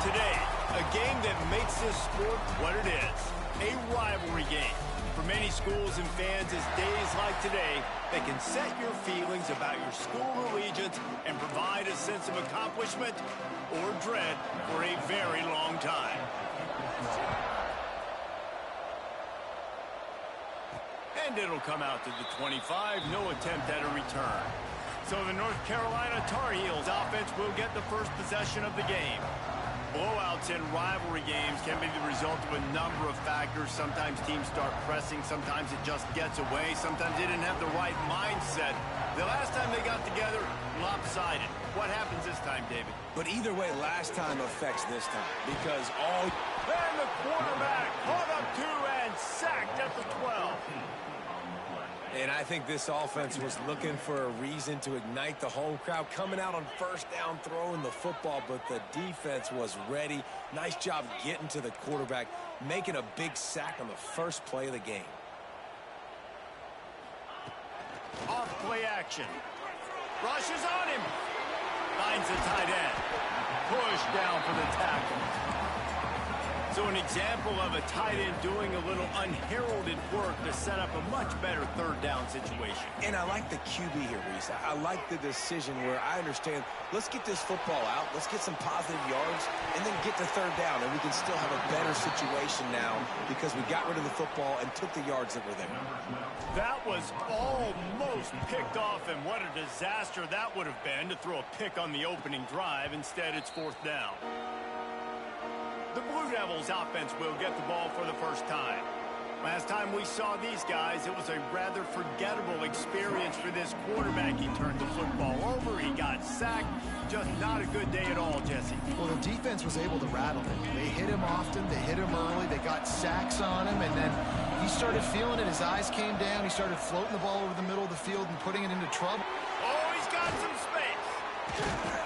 Today, a game that makes this sport what it is, a rivalry game. For many schools and fans, it's days like today that can set your feelings about your school allegiance and provide a sense of accomplishment or dread for a very long time. And it'll come out to the 25, no attempt at a return. So the North Carolina Tar Heels offense will get the first possession of the game. Blowouts in rivalry games can be the result of a number of factors. Sometimes teams start pressing, sometimes it just gets away, sometimes they didn't have the right mindset. The last time they got together, lopsided. What happens this time, David? But either way, last time affects this time because all... And the quarterback caught up to and sacked at the 12. And I think this offense was looking for a reason to ignite the home crowd, coming out on first down, throwing the football, but the defense was ready. Nice job getting to the quarterback, making a big sack on the first play of the game. Off play action. Rushes on him. Finds the tight end. Push down for the tackle. So an example of a tight end doing a little unheralded work to set up a much better third down situation. And I like the QB here, Reese. I like the decision where I understand, let's get this football out, let's get some positive yards, and then get to third down, and we can still have a better situation now because we got rid of the football and took the yards that were there. That was almost picked off, and what a disaster that would have been to throw a pick on the opening drive. Instead, it's fourth down. The Blue Devils offense will get the ball for the first time. Last time we saw these guys, it was a rather forgettable experience for this quarterback. He turned the football over, he got sacked. Just not a good day at all, Jesse. Well, the defense was able to rattle him. They hit him often, they hit him early, they got sacks on him, and then he started feeling it. His eyes came down, he started floating the ball over the middle of the field and putting it into trouble. Oh, he's got some space.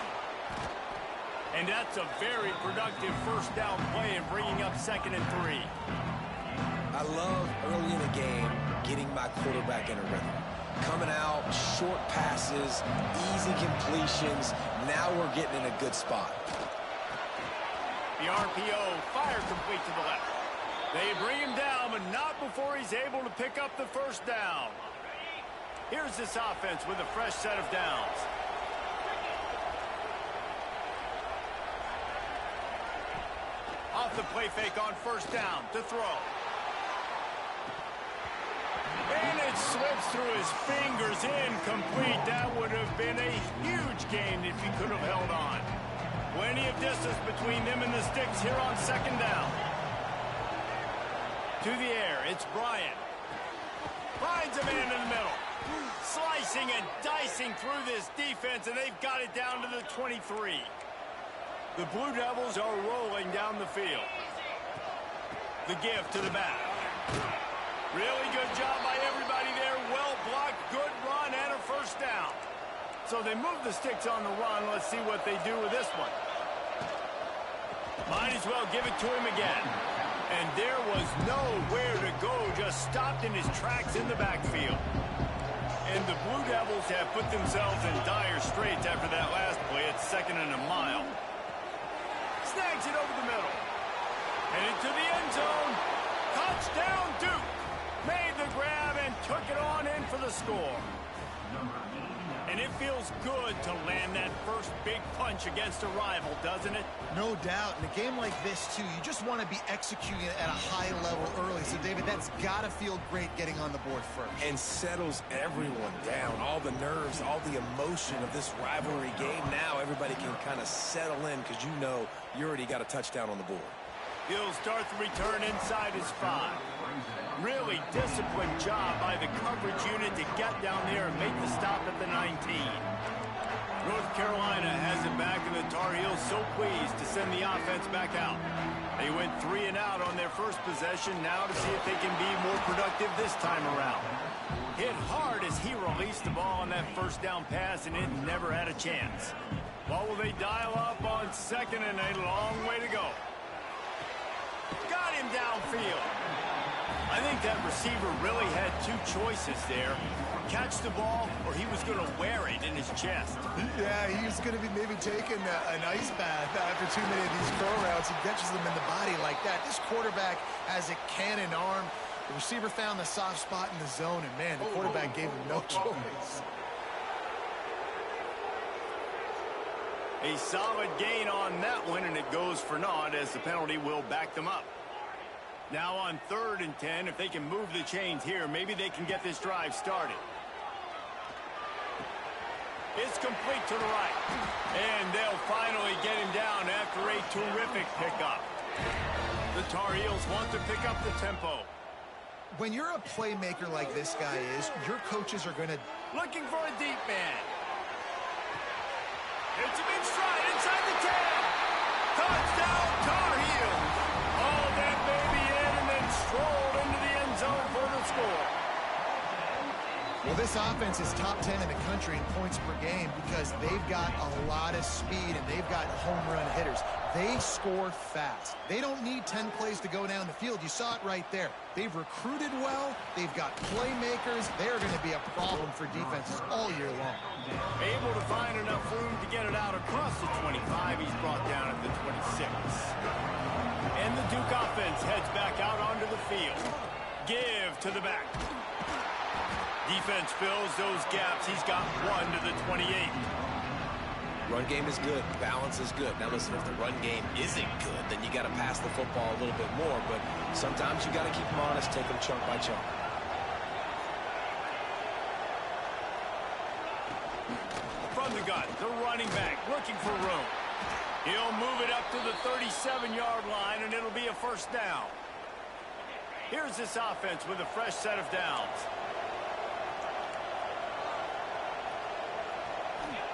And that's a very productive first down play and bringing up 2nd and 3. I love early in the game getting my quarterback in a rhythm. Coming out, short passes, easy completions. Now we're getting in a good spot. The RPO fire complete to the left. They bring him down, but not before he's able to pick up the first down. Here's this offense with a fresh set of downs. Off the play fake on first down to throw. And it slips through his fingers, incomplete. That would have been a huge gain if he could have held on. Plenty of distance between them and the sticks here on 2nd down. To the air, it's Bryant. Finds a man in the middle. Slicing and dicing through this defense, and they've got it down to the 23. The Blue Devils are rolling down the field. The give to the back. Really good job by everybody there. Well blocked, good run, and a first down. So they move the sticks on the run. Let's see what they do with this one. Might as well give it to him again. And there was nowhere to go, just stopped in his tracks in the backfield. And the Blue Devils have put themselves in dire straits after that last play. It's 2nd and a mile. Snags it over the middle. And into the end zone. Touchdown, Duke. Made the grab and took it on in for the score. And it feels good to land that first big punch against a rival, doesn't it? No doubt. In a game like this, too, you just want to be executing it at a high level early. So, David, that's got to feel great getting on the board first. And settles everyone down. All the nerves, all the emotion of this rivalry game. Now everybody can kind of settle in because you know you already got a touchdown on the board. He'll start the return inside his 5. Really disciplined job by the coverage unit to get down there and make the stop at the 19. North Carolina has it back, and the Tar Heels so pleased to send the offense back out. They went 3 and out on their first possession, now to see if they can be more productive this time around. Hit hard as he released the ball on that first down pass, and it never had a chance. What will they dial up on 2nd and a long way to go? Got him downfield. A think that receiver really had two choices there. Catch the ball, or he was going to wear it in his chest. Yeah, he was going to be maybe taking an ice bath after too many of these throw routes. He catches them in the body like that. This quarterback has a cannon arm. The receiver found the soft spot in the zone, and, man, the quarterback gave him no choice. A solid gain on that one, and it goes for naught as the penalty will back them up. Now on 3rd and 10, if they can move the chains here, maybe they can get this drive started. It's complete to the right. And they'll finally get him down after a terrific pickup. The Tar Heels want to pick up the tempo. When you're a playmaker like this guy is, your coaches are going to... Looking for a deep man. It's a big stride inside the 10. Touchdown, Tar Heels. All that baby in and then strolled into the end zone for the score. Well, this offense is top 10 in the country in points per game because they've got a lot of speed and they've got home run hitters. They score fast. They don't need 10 plays to go down the field. You saw it right there. They've recruited well. They've got playmakers. They're going to be a problem for defenses all year long. Able to find enough room to get it out across the 25. He's brought down at the 26. And the Duke offense heads back out onto the field. Give to the back. Defense fills those gaps. He's got one to the 28. Run game is good. Balance is good. Now, listen, if the run game isn't good, then you got to pass the football a little bit more. But sometimes you got to keep them honest, take them chunk by chunk. From the gun, the running back looking for room. He'll move it up to the 37-yard line, and it'll be a first down. Here's this offense with a fresh set of downs.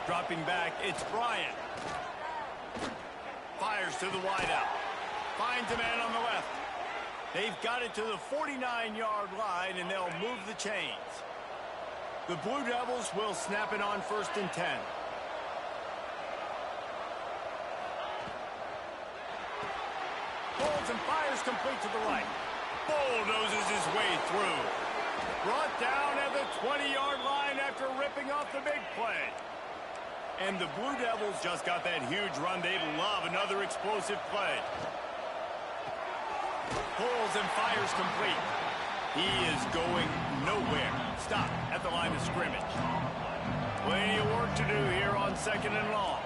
Dropping back, it's Bryant. Fires to the wideout. Finds a man on the left. They've got it to the 49-yard line, and they'll move the chains. The Blue Devils will snap it on 1st and 10. Pulls and fires complete to the right. Bulldozes his way through. Brought down at the 20-yard line after ripping off the big play. And the Blue Devils just got that huge run. They'd love another explosive play. Pulls and fires complete. He is going nowhere. Stop at the line of scrimmage. Plenty of work to do here on 2nd and long.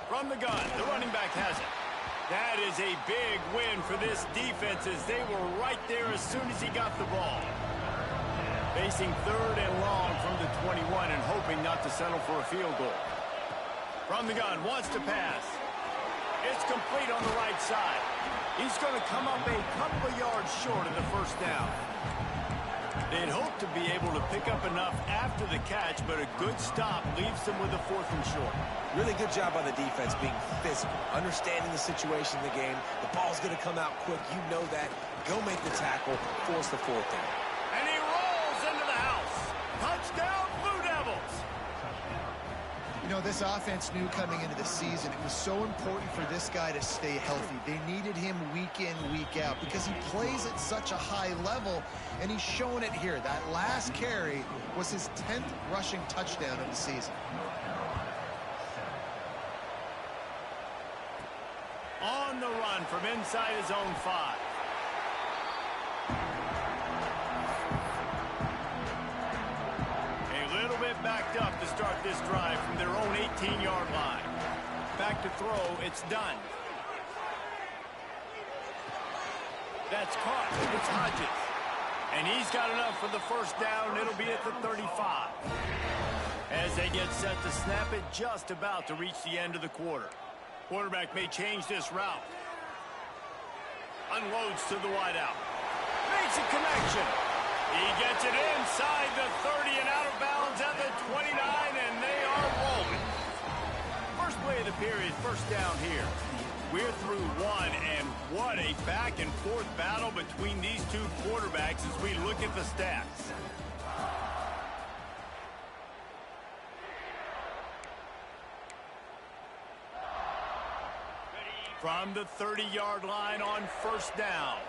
From the gun, the running back has it. That is a big win for this defense as they were right there as soon as he got the ball. Facing 3rd and long from the 21 and hoping not to settle for a field goal. From the gun, wants to pass. It's complete on the right side. He's going to come up a couple of yards short of the first down. They'd hope to be able to pick up enough after the catch, but a good stop leaves them with a 4th and short. Really good job by the defense being physical, understanding the situation in the game. The ball's going to come out quick. You know that. Go make the tackle, force the 4th down. And he rolls into the house. Touchdown, Blue Devils. You know, this offense knew coming into the season it was so important for this guy to stay healthy. They needed him week in, week out because he plays at such a high level, and he's shown it here. That last carry was his 10th rushing touchdown of the season. On the run from inside his own 5. Backed up to start this drive from their own 18-yard line. Back to throw, it's done. That's caught. It's Hodges. And he's got enough for the first down. It'll be at the 35. As they get set to snap it, just about to reach the end of the quarter. Quarterback may change this route. Unloads to the wideout. Makes a connection. He gets it inside the 30 and out of bounds at the 29, and they are rolling. First play of the period, first down here. We're through one, and what a back-and-forth battle between these two quarterbacks as we look at the stats. From the 30-yard line on first down.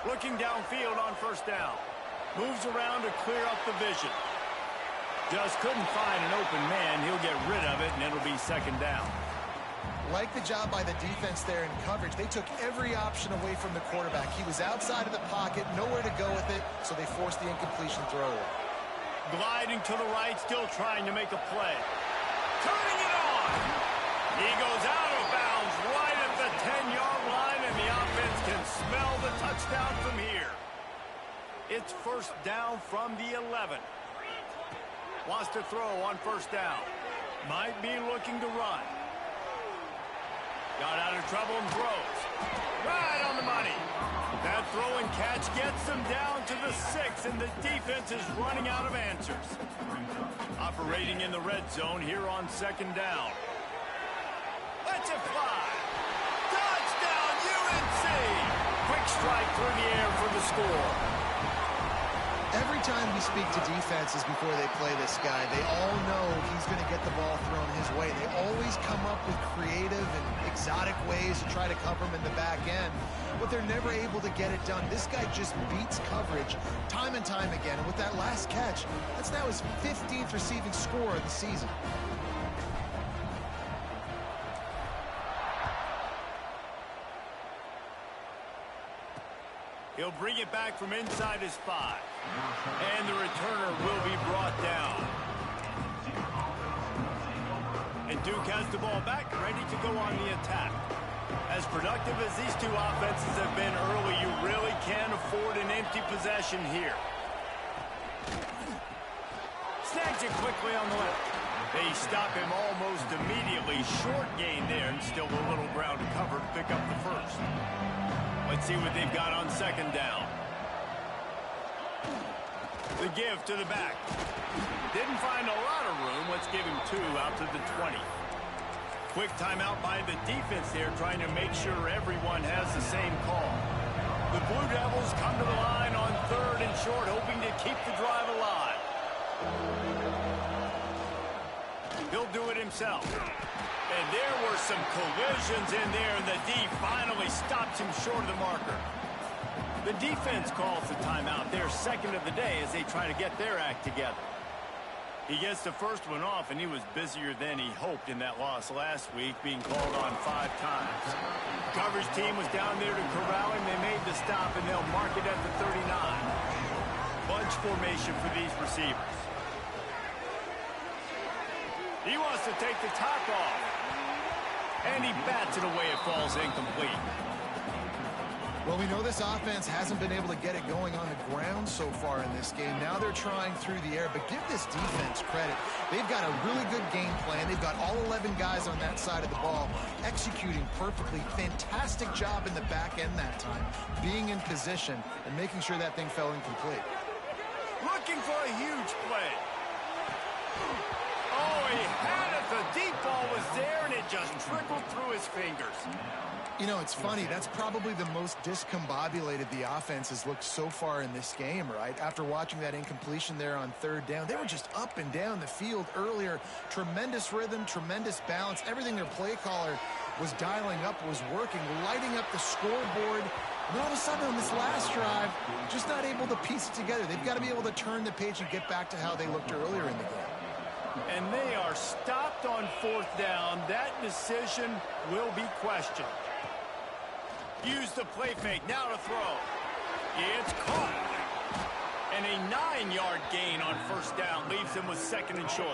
Looking downfield on first down. Moves around to clear up the vision. Just couldn't find an open man. He'll get rid of it, and it'll be second down. Like the job by the defense there in coverage. They took every option away from the quarterback. He was outside of the pocket, nowhere to go with it, so they forced the incompletion throw. Gliding to the right, still trying to make a play. Turning it on! He goes out of bounds right at the 10-yard line, and the offense can smell the touchdown from here. It's first down from the 11. Wants to throw on first down. Might be looking to run. Got out of trouble and throws. Right on the money. That throw and catch gets them down to the 6, and the defense is running out of answers. Operating in the red zone here on second down. Lets it fly. Touchdown, UNC! Quick strike through the air for the score. Every time we speak to defenses before they play this guy, they all know he's going to get the ball thrown his way. They always come up with creative and exotic ways to try to cover him in the back end, but they're never able to get it done. This guy just beats coverage time and time again, and with that last catch, that's now his 15th receiving score of the season. He'll bring it back from inside his 5. And the returner will be brought down. And Duke has the ball back, ready to go on the attack. As productive as these two offenses have been early, you really can't afford an empty possession here. Snags it quickly on the left. They stop him almost immediately. Short gain there, and still a little ground to cover to pick up the first. Let's see what they've got on second down. The give to the back. Didn't find a lot of room. Let's give him 2 out to the 20. Quick timeout by the defense there, trying to make sure everyone has the same call. The Blue Devils come to the line on third and short, hoping to keep the drive alive. He'll do it himself. And there were some collisions in there, and the D finally stops him short of the marker. The defense calls the timeout, their second of the day, as they try to get their act together. He gets the first one off, and he was busier than he hoped in that loss last week, being called on 5 times. The coverage team was down there to corral him. They made the stop, and they'll mark it at the 39. Bunch formation for these receivers. He wants to take the top off. And he bats it away. It falls incomplete. Well, we know this offense hasn't been able to get it going on the ground so far in this game. Now they're trying through the air, but give this defense credit. They've got a really good game plan. They've got all 11 guys on that side of the ball executing perfectly. Fantastic job in the back end that time, being in position and making sure that thing fell incomplete. Looking for a huge play. Oh, he had it. The deep ball was there, and it just trickled through his fingers. You know, it's funny. That's probably the most discombobulated the offense has looked so far in this game, right? After watching that incompletion there on third down, they were just up and down the field earlier. Tremendous rhythm, tremendous balance. Everything their play caller was dialing up was working, lighting up the scoreboard. And all of a sudden on this last drive, just not able to piece it together. They've got to be able to turn the page and get back to how they looked earlier in the game. And they are stopped on fourth down. That decision will be questioned. Use the play fake, now to throw. It's caught. And a 9-yard gain on first down leaves him with second and short.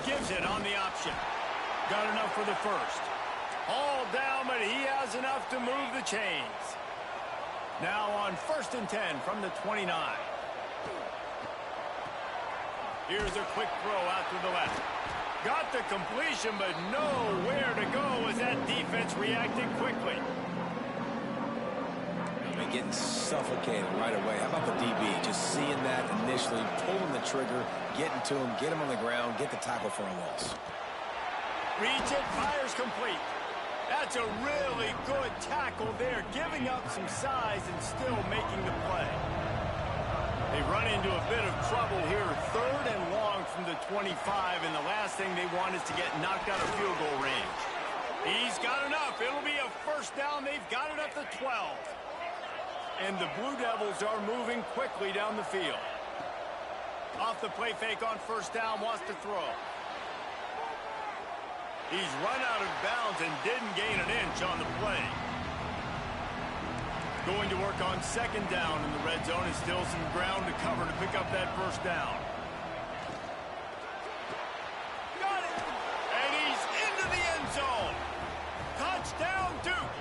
Gives it on the option. Got enough for the first. All down, but he has enough to move the chains. Now on first and 10 from the 29. Here's a quick throw out to the left. Got the completion, but nowhere to go as that defense reacted quickly. They're getting suffocated right away. How about the DB? Just seeing that initially, pulling the trigger, getting to him, get him on the ground, get the tackle for a loss. Reach it, fires complete. That's a really good tackle there, giving up some size and still making the play. They run into a bit of trouble here. 3rd and long from the 25, and the last thing they want is to get knocked out of field goal range. He's got enough. It'll be a first down. They've got it at the 12. And the Blue Devils are moving quickly down the field. Off the play fake on first down, wants to throw. He's run out of bounds and didn't gain an inch on the play. Going to work on 2nd down in the red zone. Is still some ground to cover to pick up that first down. Got it! And he's into the end zone. Touchdown, Duke!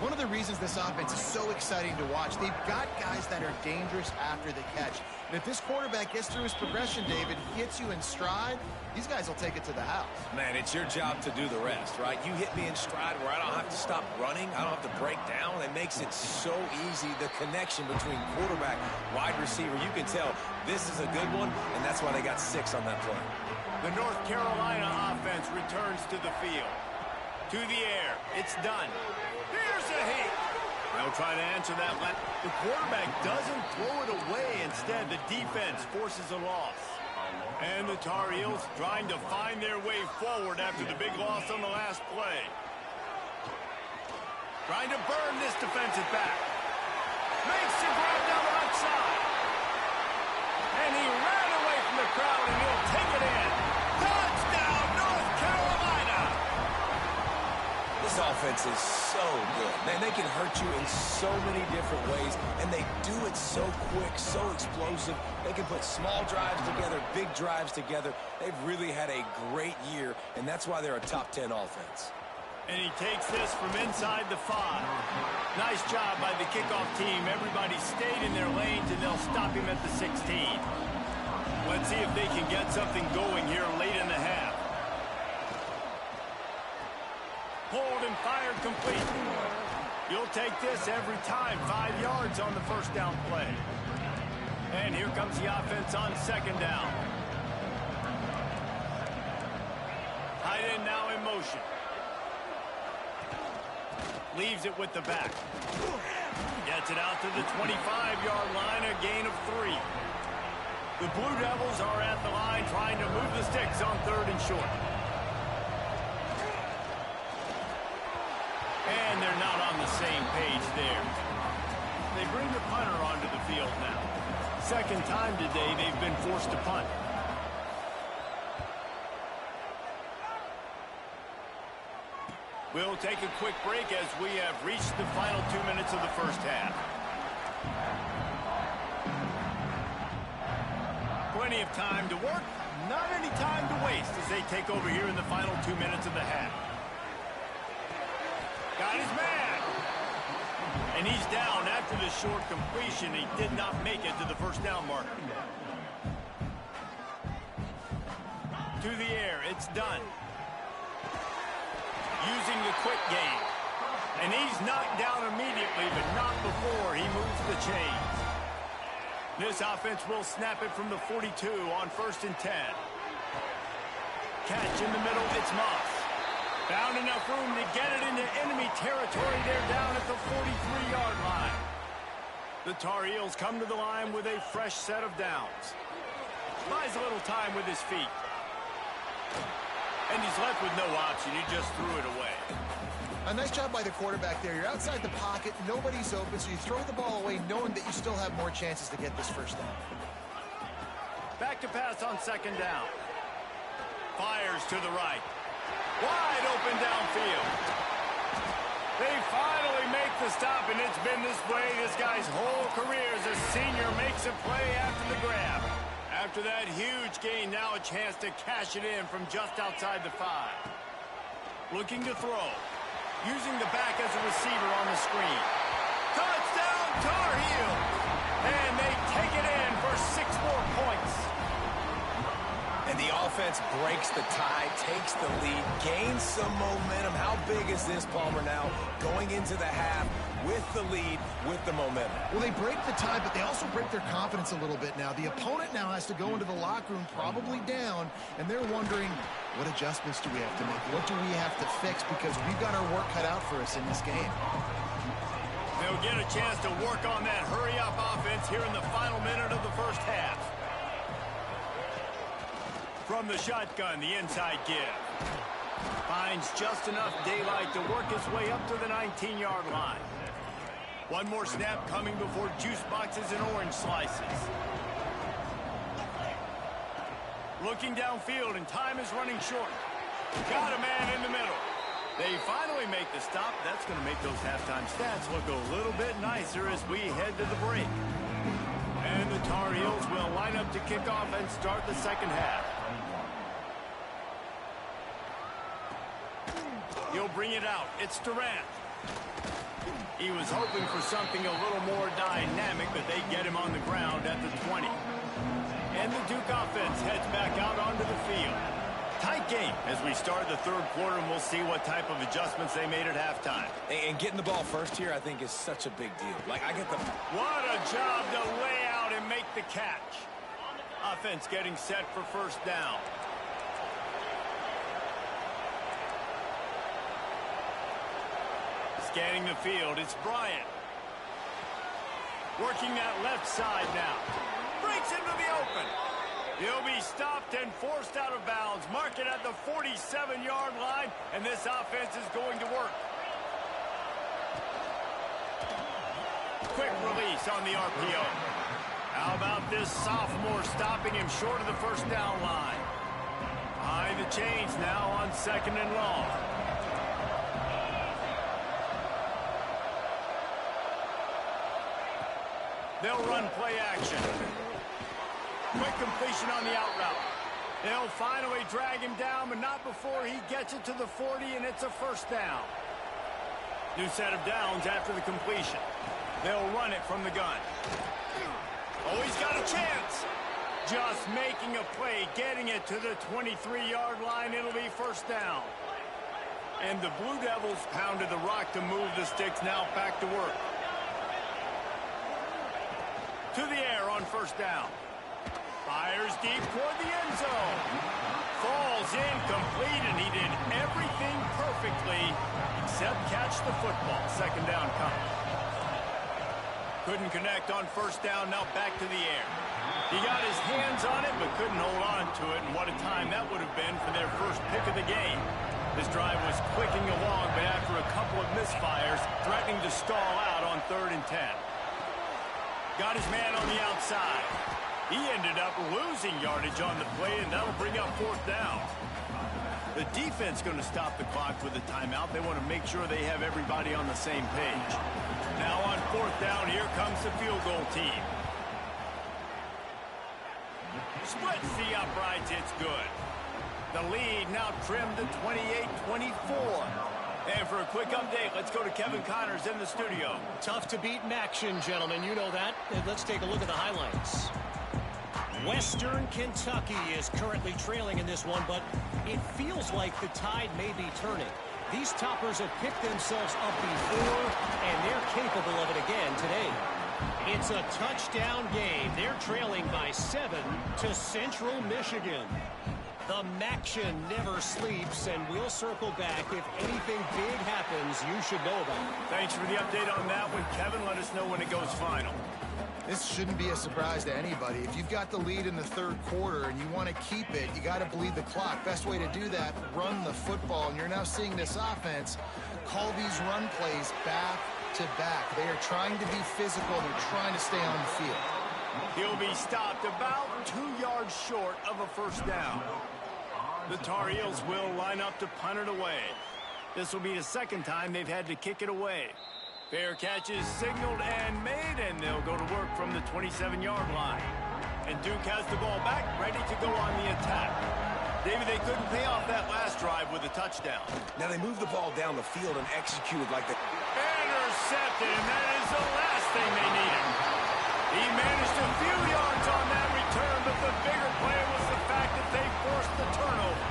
One of the reasons this offense is so exciting to watch, they've got guys that are dangerous after the catch. And if this quarterback gets through his progression, David, gets you in stride, these guys will take it to the house. Man, it's your job to do the rest, right? You hit me in stride where I don't have to stop running. I don't have to break down. It makes it so easy, the connection between quarterback, wide receiver. You can tell this is a good one, and that's why they got 6 on that play. The North Carolina offense returns to the field. To the air. It's done. Here's a hit. They'll try to answer that. The quarterback doesn't throw it away. Instead, the defense forces a loss. And the Tar Heels trying to find their way forward after the big loss on the last play. Trying to burn this defensive back. Makes the grab down the right side. And he ran away from the crowd, and he'll take it in. Touchdown, North Carolina! This offense is so good. Man, they can hurt you in so many different ways, and they do it so quick, so explosive. They can put small drives together, big drives together. They've really had a great year, and that's why they're a top 10 offense. And he takes this from inside the 5. Nice job by the kickoff team. Everybody stayed in their lanes, and they'll stop him at the 16. Let's see if they can get something going here late in the half. Hold and fired complete. You'll take this every time. 5 yards on the first down play. And here comes the offense on 2nd down. Tight end now in motion. Leaves it with the back. Gets it out to the 25-yard line, a gain of 3. The Blue Devils are at the line trying to move the sticks on 3rd and short. And they're not on the same page there. They bring the punter onto the field now. 2nd time today they've been forced to punt. We'll take a quick break as we have reached the final 2 minutes of the first half. Plenty of time to work, not any time to waste as they take over here in the final 2 minutes of the half. Got his man. And he's down after the short completion. He did not make it to the first down marker. To the air, it's done. Using the quick game. And he's knocked down immediately, but not before he moves the chains. This offense will snap it from the 42 on 1st and 10. Catch in the middle, it's Moss. Found enough room to get it into enemy territory. They're down at the 43-yard line. The Tar Heels come to the line with a fresh set of downs. Buys a little time with his feet. And he's left with no option. He just threw it away. A nice job by the quarterback there. You're outside the pocket. Nobody's open, so you throw the ball away knowing that you still have more chances to get this first down. Back to pass on 2nd down. Fires to the right. Wide open downfield. They finally make the stop, and it's been this way this guy's whole career as a senior makes a play after the grab. After that huge gain, now a chance to cash it in from just outside the 5. Looking to throw. Using the back as a receiver on the screen. Touchdown, Tar Heels! And they take it in for 6 more points. And the offense breaks the tie, takes the lead, gains some momentum. How big is this, Palmer, now? Going into the half with the lead, with the momentum. Well, they break the tie, but they also break their confidence a little bit now. The opponent now has to go into the locker room probably down, and they're wondering, what adjustments do we have to make? What do we have to fix? Because we've got our work cut out for us in this game. They'll get a chance to work on that hurry-up offense offense here in the final minute of the first half. From the shotgun, the inside give. Finds just enough daylight to work his way up to the 19-yard line. One more snap coming before juice boxes and orange slices. Looking downfield, and time is running short. Got a man in the middle. They finally make the stop. That's going to make those halftime stats look a little bit nicer as we head to the break. And the Tar Heels will line up to kick off and start the second half. He'll bring it out. It's Durant. He was hoping for something a little more dynamic, but they get him on the ground at the 20. And the Duke offense heads back out onto the field. Tight game as we start the third quarter, and we'll see what type of adjustments they made at halftime. And getting the ball first here, I think, is such a big deal. Like, I get the... What a job to lay out and make the catch. Offense getting set for first down. Scanning the field, it's Bryant. Working that left side now. Breaks into the open. He'll be stopped and forced out of bounds. Mark it at the 47-yard line, and this offense is going to work. Quick release on the RPO. How about this sophomore stopping him short of the first down line? Behind the chains now on second and long. They'll run play action. Quick completion on the out route. They'll finally drag him down, but not before he gets it to the 40, and it's a first down. New set of downs after the completion. They'll run it from the gun. Oh, he's got a chance. Just making a play, getting it to the 23-yard line. It'll be first down. And the Blue Devils pounded the rock to move the sticks. Now back to work. To the air on first down. Fires deep toward the end zone. Falls incomplete, and he did everything perfectly except catch the football. Second down comes. Couldn't connect on first down. Now back to the air. He got his hands on it, but couldn't hold on to it. And what a time that would have been for their first pick of the game. This drive was clicking along, but after a couple of misfires, threatening to stall out on 3rd and 10. Got his man on the outside. He ended up losing yardage on the play, and that'll bring up 4th down. The defense going to stop the clock with a timeout. They want to make sure they have everybody on the same page. Now on 4th down, here comes the field goal team. Splits the uprights, it's good. The lead now trimmed to 28-24. And for a quick update, let's go to Kevin Connors in the studio. Tough to beat in action, gentlemen. You know that. And let's take a look at the highlights. Western Kentucky is currently trailing in this one, but it feels like the tide may be turning. These toppers have picked themselves up before, and they're capable of it again today. It's a touchdown game. They're trailing by 7 to Central Michigan. The Maction never sleeps, and we'll circle back. If anything big happens, you should know about it. Thanks for the update on that one, Kevin. Let us know when it goes final. This shouldn't be a surprise to anybody. If you've got the lead in the third quarter and you want to keep it, you got to bleed the clock. Best way to do that, run the football. And you're now seeing this offense call these run plays back to back. They are trying to be physical. They're trying to stay on the field. He'll be stopped about 2 yards short of a first down. The Tar Heels will line up to punt it away. This will be the second time they've had to kick it away. Fair catch is signaled and made, and they'll go to work from the 27-yard line. And Duke has the ball back, ready to go on the attack. David, they couldn't pay off that last drive with a touchdown. Now they moved the ball down the field and executed like the... Intercepted, and that is the last thing they needed. He managed a few yards on that return, but the bigger play was the fact that they forced the turnover.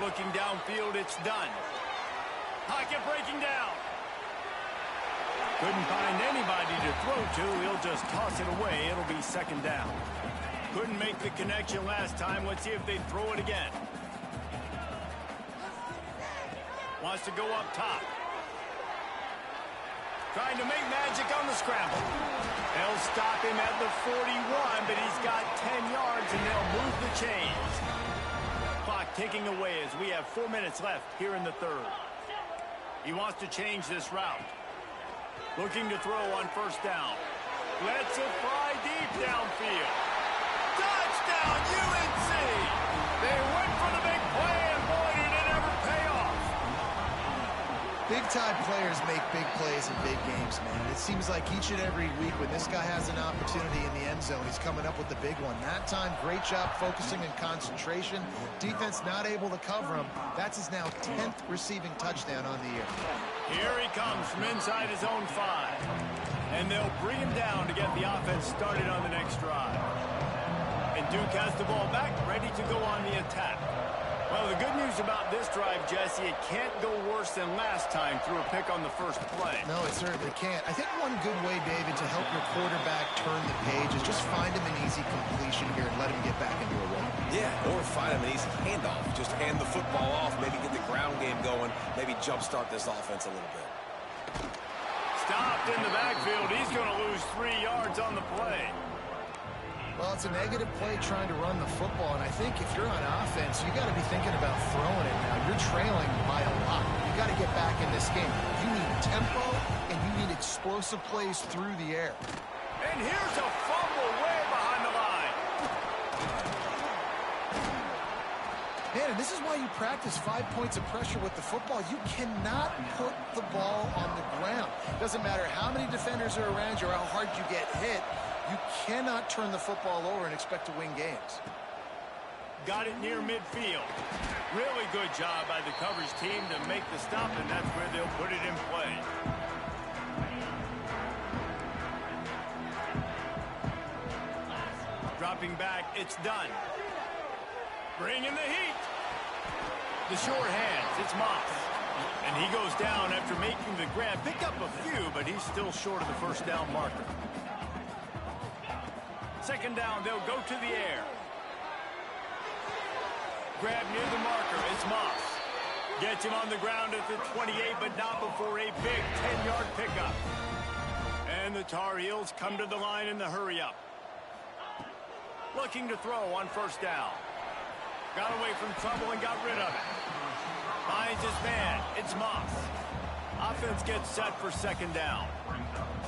Looking downfield, it's done. Pocket breaking down. Couldn't find anybody to throw to. He'll just toss it away. It'll be second down. Couldn't make the connection last time. Let's see if they throw it again. Wants to go up top. Trying to make magic on the scramble. They'll stop him at the 41, but he's got 10 yards, and they'll move the chains. Clock ticking away as we have 4 minutes left here in the third. He wants to change this route. Looking to throw on first down. Lets it fly deep downfield. Touchdown, UNC! They went for the big play, and boy, did it ever pay off. Big-time players make big plays in big games, man. It seems like each and every week when this guy has an opportunity in the end zone, he's coming up with the big one. That time, great job focusing and concentration. Defense not able to cover him. That's his now 10th receiving touchdown on the year. Here he comes from inside his own 5. And they'll bring him down to get the offense started on the next drive. And Duke has the ball back, ready to go on the attack. Well, the good news about this drive, Jesse, it can't go worse than last time through a pick on the first play. No, it certainly can't. I think one good way, David, to help your quarterback turn the page is just find him an easy completion here and let him get back into a run. Yeah, or find him an easy handoff. Just hand the football off, maybe get the ground game going, maybe jumpstart this offense a little bit. Stopped in the backfield. He's going to lose 3 yards on the play. Well, it's a negative play trying to run the football, and I think if you're on offense, you got to be thinking about throwing it now. You're trailing by a lot. You got to get back in this game. You need tempo, and you need explosive plays through the air. And here's a fumble way behind the line. Man, and this is why you practice 5 points of pressure with the football. You cannot put the ball on the ground. Doesn't matter how many defenders are around you or how hard you get hit. You cannot turn the football over and expect to win games. Got it near midfield. Really good job by the coverage team to make the stop, and that's where they'll put it in play. Dropping back, it's done. Bringing the heat. The short hands, it's Moss. And he goes down after making the grab. Picked up a few, but he's still short of the first down marker. Second down, they'll go to the air. Grab near the marker, it's Moss. Gets him on the ground at the 28, but not before a big 10-yard pickup. And the Tar Heels come to the line in the hurry-up. Looking to throw on first down. Got away from trouble and got rid of it. Finds his man, it's Moss. Offense gets set for second down.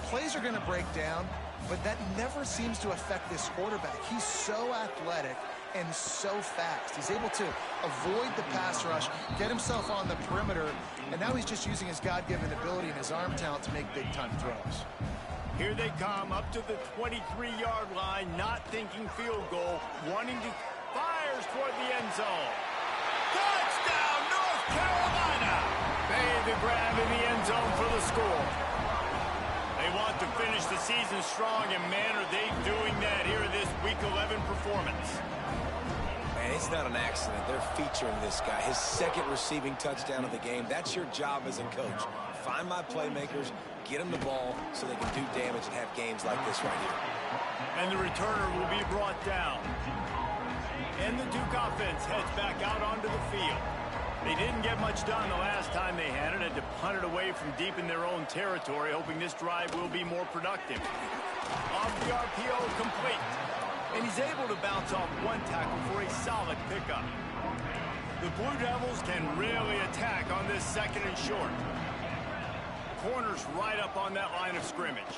Plays are going to break down, but that never seems to affect this quarterback. He's so athletic and so fast. He's able to avoid the pass rush, get himself on the perimeter, and now he's just using his God-given ability and his arm talent to make big-time throws. Here they come up to the 23-yard line, not thinking field goal, wanting to fires toward the end zone. Touchdown, North Carolina! Made the grab in the end zone for the score. They want to finish the season strong, and man, are they doing that here in this Week 11 performance. Man, it's not an accident. They're featuring this guy. His second receiving touchdown of the game. That's your job as a coach. Find my playmakers, get them the ball so they can do damage and have games like this right here. And the returner will be brought down. And the Duke offense heads back out onto the field. They didn't get much done the last time they had it. Had to punt it away from deep in their own territory, hoping this drive will be more productive. Off the RPO, complete. And he's able to bounce off one tackle for a solid pickup. The Blue Devils can really attack on this second and short. Corners right up on that line of scrimmage.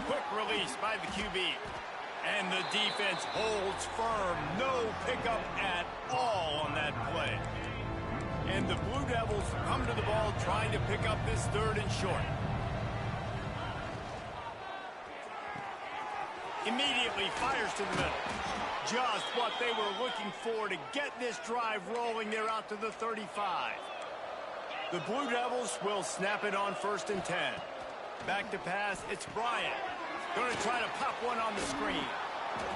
Quick release by the QB. And the defense holds firm. No pickup at all on that play. And the Blue Devils come to the ball trying to pick up this third and short. Immediately fires to the middle. Just what they were looking for to get this drive rolling. They're out to the 35. The Blue Devils will snap it on 1st and 10. Back to pass, it's Bryant. Going to try to pop one on the screen.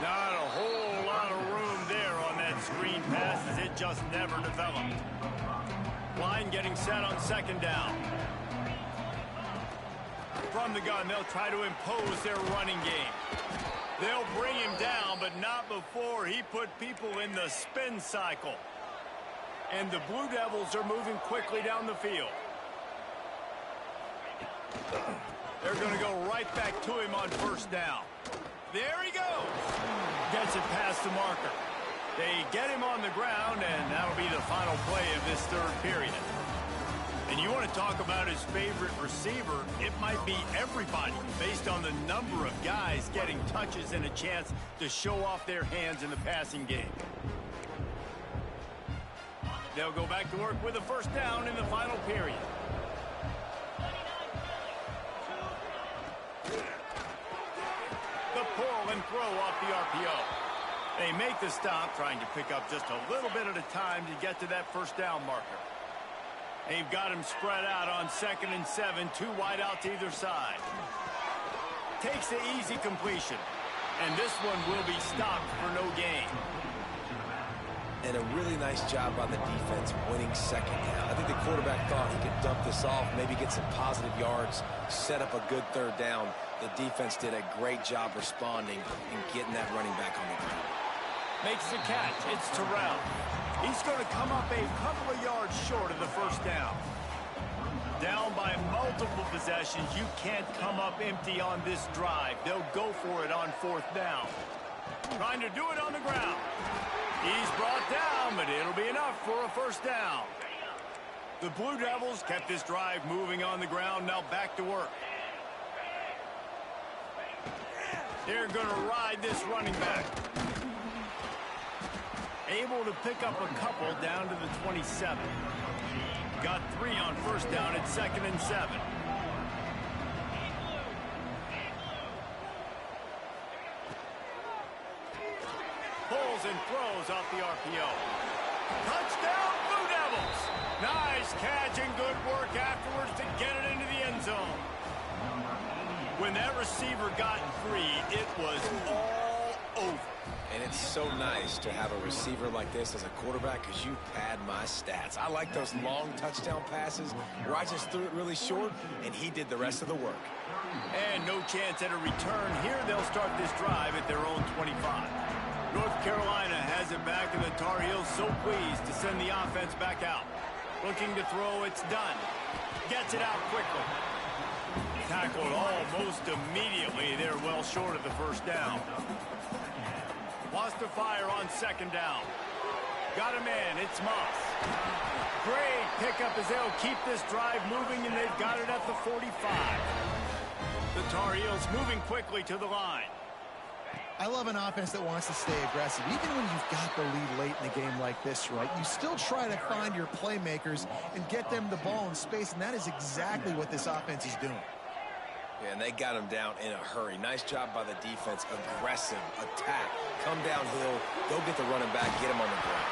Not a whole lot of room there on that screen pass as it just never developed. Line getting set on second down. From the gun, they'll try to impose their running game. They'll bring him down, but not before he put people in the spin cycle. And the Blue Devils are moving quickly down the field. They're going to go right back to him on first down. There he goes. Gets it past the marker. They get him on the ground, and that'll be the final play of this third period. And you want to talk about his favorite receiver, it might be everybody based on the number of guys getting touches and a chance to show off their hands in the passing game. They'll go back to work with a first down in the final period. The pull and throw off the RPO. They make the stop, trying to pick up just a little bit at a time to get to that first down marker. They've got him spread out on 2nd and 7, 2 wide out to either side. Takes the easy completion, and this one will be stopped for no gain. And a really nice job by the defense winning second down. I think the quarterback thought he could dump this off, maybe get some positive yards, set up a good third down. The defense did a great job responding and getting that running back on the ground. Makes the catch. It's Terrell. He's going to come up a couple of yards short of the first down. Down by multiple possessions. You can't come up empty on this drive. They'll go for it on 4th down. Trying to do it on the ground. He's brought down, but it'll be enough for a first down. The Blue Devils kept this drive moving on the ground. Now back to work. They're going to ride this running back. Able to pick up a couple down to the 27. Got 3 on first down at 2nd and 7. Pulls and throws off the RPO. Touchdown, Blue Devils! Nice catch and good work afterwards to get it into the end zone. When that receiver got free, it was all over. And it's so nice to have a receiver like this as a quarterback because you pad my stats. I like those long touchdown passes where I just threw it really short, and he did the rest of the work. And no chance at a return here. They'll start this drive at their own 25. North Carolina has it back, and the Tar Heels so pleased to send the offense back out. Looking to throw, it's done. Gets it out quickly. Tackled almost immediately. They're well short of the first down. Wants to fire on 2nd down. Got a man. It's Moss. Great pickup as they'll keep this drive moving, and they've got it at the 45. The Tar Heels moving quickly to the line. I love an offense that wants to stay aggressive. Even when you've got the lead late in the game like this, right, you still try to find your playmakers and get them the ball in space, and that is exactly what this offense is doing. Yeah, and they got him down in a hurry. Nice job by the defense. Aggressive, attack, come downhill, go get the running back, get him on the ground.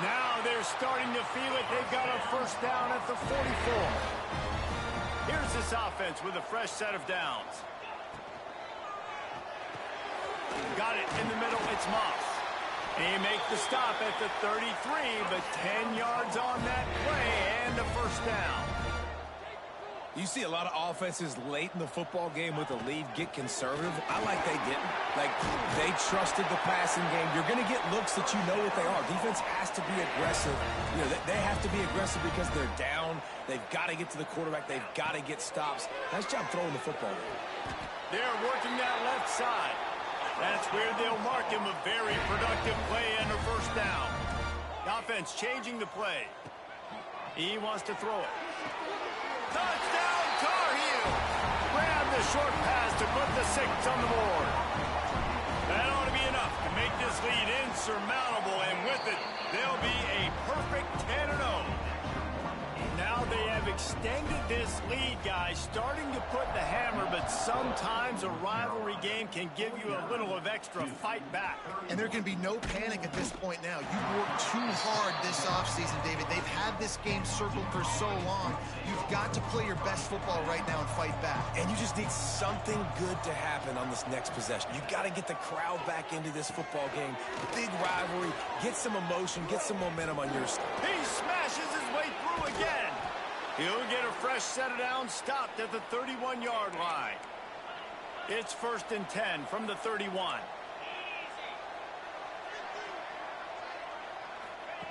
Now they're starting to feel it. They've got a first down at the 44. Here's this offense with a fresh set of downs. Got it in the middle. It's Moss. They make the stop at the 33, but 10 yards on that play and a first down. You see a lot of offenses late in the football game with a lead get conservative. I like they didn't. Like, they trusted the passing game. You're going to get looks that you know what they are. Defense has to be aggressive. You know, they have to be aggressive because they're down. They've got to get to the quarterback. They've got to get stops. Nice job throwing the football. They're working that left side. That's where they'll mark him a very productive play and a first down. The offense changing the play. He wants to throw it. Touchdown, Tar Heels! Grab the short pass to put the 6 on the board. That ought to be enough to make this lead insurmountable, and with it, they'll be a perfect 10-0. Now they have extended this lead, guys, starting to put the hammer, but sometimes a rivalry game can give you a little of extra fight back. And there can be no panic at this point now. You've worked too hard this offseason, David. They've had this game circled for so long. You've got to play your best football right now and fight back. And you just need something good to happen on this next possession. You got to get the crowd back into this football game. Big rivalry. Get some emotion. Get some momentum on your side. He smashes his way through again. He'll get a fresh set of downs, stopped at the 31-yard line. It's 1st and 10 from the 31.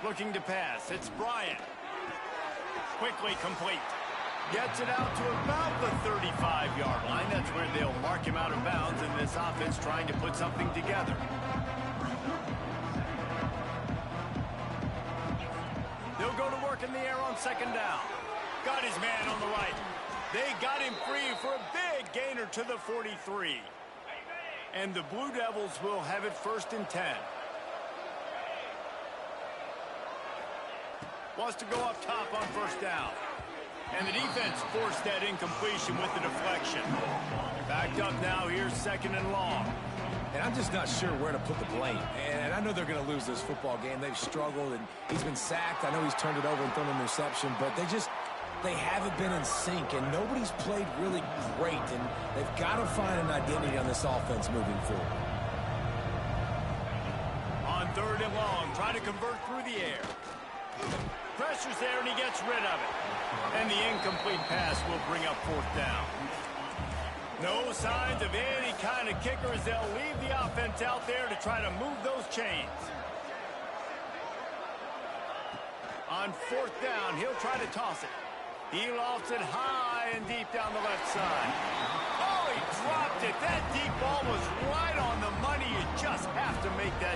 Looking to pass. It's Bryant. Quickly complete. Gets it out to about the 35-yard where they'll mark him out of bounds, and this offense trying to put something together. They'll go to work in the air on second down. Got his man on the right. They got him free for a big gainer to the 43. And the Blue Devils will have it 1st and 10. Wants to go up top on 1st down. And the defense forced that incompletion with the deflection. Backed up now, here's 2nd and long. And I'm just not sure where to put the blame. And I know they're going to lose this football game. They've struggled, and he's been sacked. I know he's turned it over and thrown an interception, but they haven't been in sync, and nobody's played really great, and they've got to find an identity on this offense moving forward. On 3rd and long, trying to convert through the air. Pressure's there, and he gets rid of it. And the incomplete pass will bring up 4th down. No signs of any kind of kickers. They'll leave the offense out there to try to move those chains. On 4th down, he'll try to toss it. He lofts it high and deep down the left side. Oh, he dropped it. That deep ball was right on the money. You just have to make that